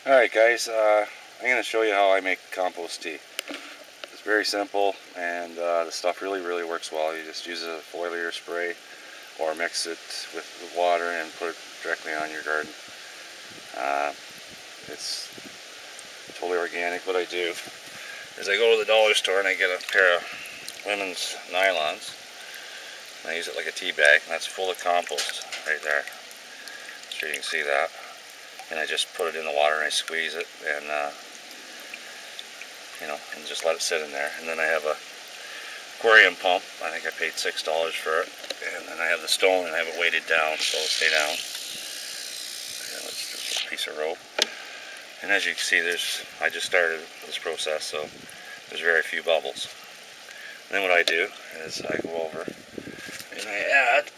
Alright guys, I'm going to show you how I make compost tea. It's very simple, and the stuff really works well. You just use a foliar spray or mix it with water and put it directly on your garden. It's totally organic. What I do is I go to the dollar store and I get a pair of women's nylons, and I use it like a tea bag, and that's full of compost right there. So you can see that. And I just put it in the water and I squeeze it, and and just let it sit in there. And then I have a aquarium pump. I think I paid $6 for it. And then I have the stone and I have it weighted down, so it'll stay down. And it's just a piece of rope. And as you can see, I just started this process, so there's very few bubbles. And then what I do is I go over and I add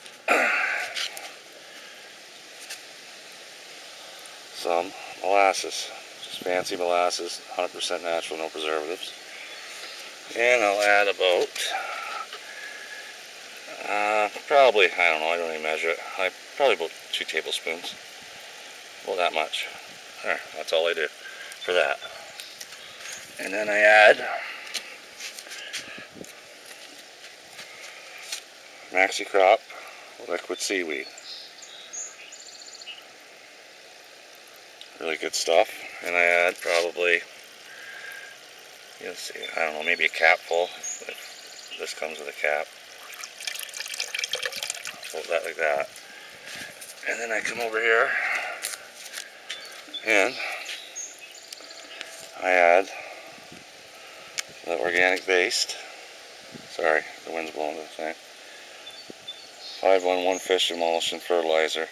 some molasses, just fancy molasses, 100% natural, no preservatives. And I'll add about, probably, I don't know, I don't even measure it, probably about 2 tablespoons, well, that much. There, that's all I do for that. And then I add Maxi Crop liquid seaweed. Really good stuff. And I add probably, let's see, I don't know, maybe a cap full, if this comes with a cap. Fold that like that. And then I come over here and I add the organic based, sorry, the wind's blowing the thing, 511 fish emulsion fertilizer,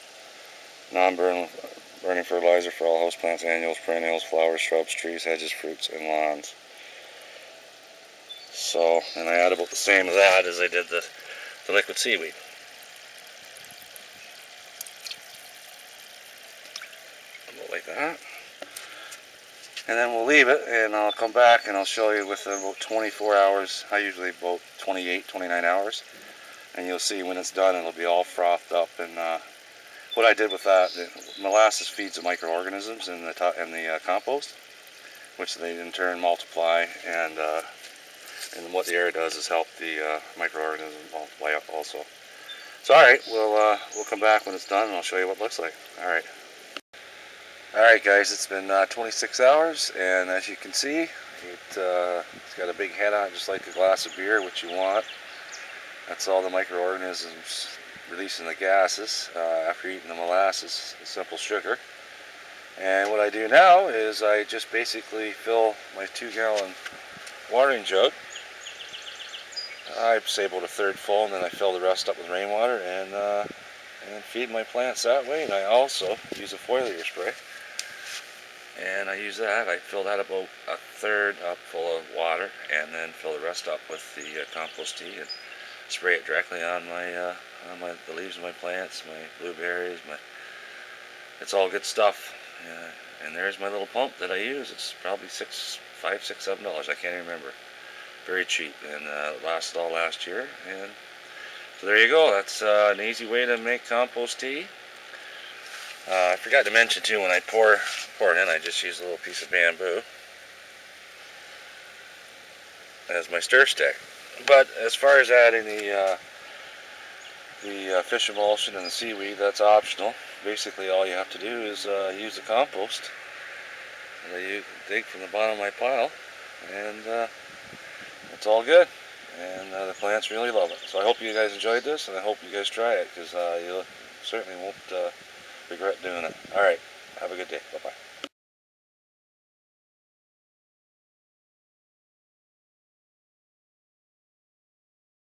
non-burning fertilizer for all house plants, annuals, perennials, flowers, shrubs, trees, hedges, fruits, and lawns. So, and I add about the same of that as I did the liquid seaweed. About like that. And then we'll leave it, and I'll come back and I'll show you with about 24 hours, I usually about 28, 29 hours. And you'll see when it's done, it'll be all frothed up. And what I did with that, the molasses feeds the microorganisms in the compost, which they in turn multiply, and what the air does is help the microorganisms multiply up also. So all right, we'll come back when it's done and I'll show you what it looks like. All right guys, it's been 26 hours, and as you can see, it's got a big head on it, just like a glass of beer, which you want. That's all the microorganisms releasing the gases after eating the molasses, the simple sugar. And what I do now is I just basically fill my 2-gallon watering jug. I say about a third full, and then I fill the rest up with rainwater and feed my plants that way. And I also use a foliar spray, and I use that. I fill that about a third up full of water, and then fill the rest up with the compost tea, and spray it directly on the leaves of my plants, my blueberries, it's all good stuff. And there's my little pump that I use. It's probably $5, $6, $7. I can't even remember. Very cheap, and it lasted all last year. And so there you go. That's an easy way to make compost tea. I forgot to mention too, when I pour it in, I just use a little piece of bamboo as my stir stick. But as far as adding the fish emulsion and the seaweed, that's optional. Basically all you have to do is use the compost that I dig from the bottom of my pile, and it's all good, and the plants really love it. So I hope you guys enjoyed this, and I hope you guys try it, because you certainly won't regret doing it. Alright, have a good day. Bye-bye.